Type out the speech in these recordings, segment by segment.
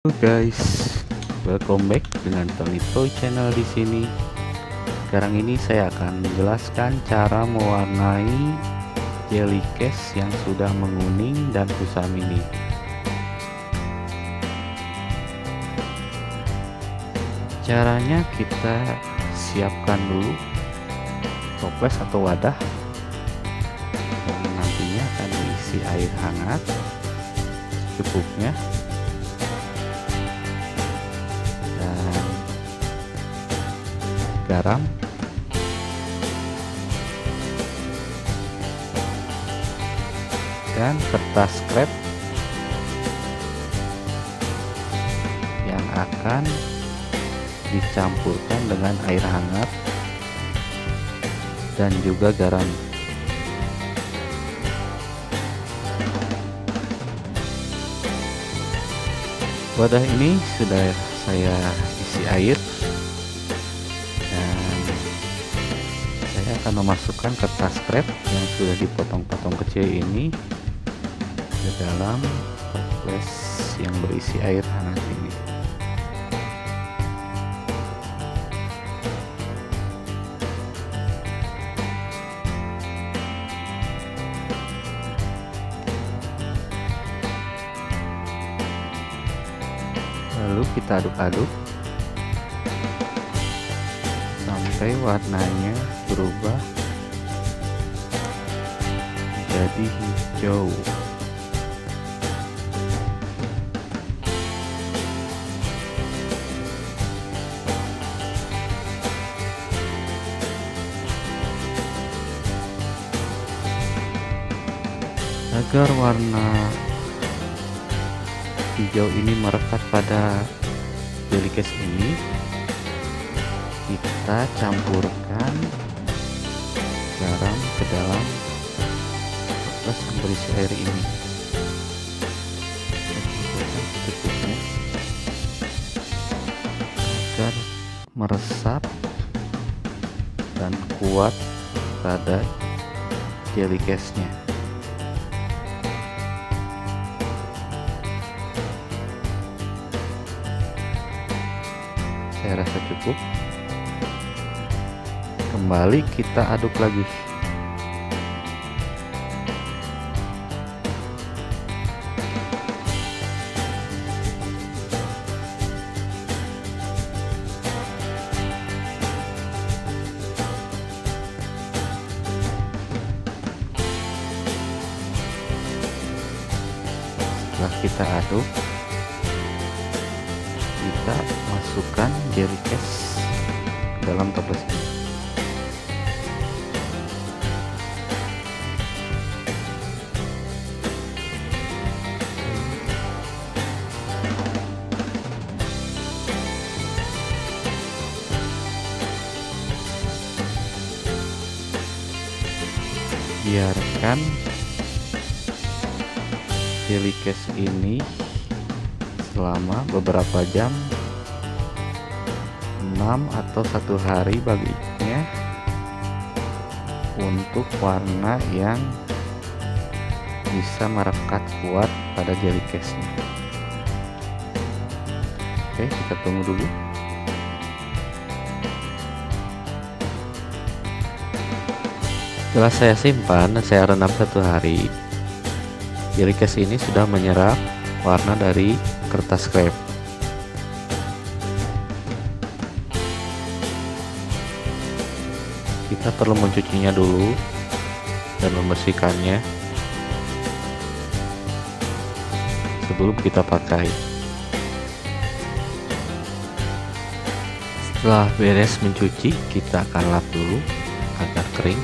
Halo guys, welcome back dengan Tony Toy Channel di sini. Sekarang ini saya akan menjelaskan cara mewarnai jelly case yang sudah menguning dan kusam ini. Caranya kita siapkan dulu toples atau wadah yang nantinya akan diisi air hangat secukupnya. Garam, dan kertas krep yang akan dicampurkan dengan air hangat dan juga garam. Wadah ini sudah saya isi air. Akan memasukkan kertas krep yang sudah dipotong-potong kecil ini ke dalam toples yang berisi air hangat ini. Lalu kita aduk-aduk sampai warnanya berubah menjadi hijau. Agar warna hijau ini merekat pada jelly case ini, kita campurkan garam ke dalam toples yang berisi air ini. Campurkan secukupnya agar meresap dan kuat pada jelly case-nya. Saya rasa cukup. Kembali kita aduk lagi. Setelah kita aduk, kita masukkan jelly case dalam toples ini. Biarkan jelly case ini selama beberapa jam, 6 atau 1 hari baginya, untuk warna yang bisa merekat kuat pada jelly case-nya. Oke, kita tunggu dulu. Setelah saya simpan dan saya rendam 1 hari, jelly case ini sudah menyerap warna dari kertas krep. Kita perlu mencucinya dulu dan membersihkannya sebelum kita pakai. Setelah beres mencuci, kita akan lap dulu agar kering.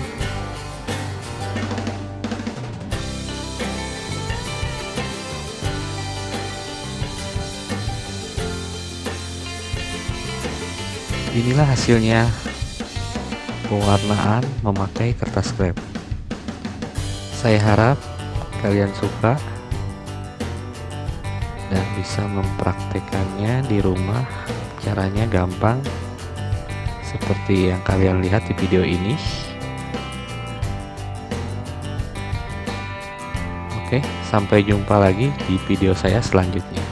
Inilah hasilnya pewarnaan memakai kertas krep. Saya harap kalian suka dan bisa mempraktekannya di rumah. Caranya gampang seperti yang kalian lihat di video ini. Oke, sampai jumpa lagi di video saya selanjutnya.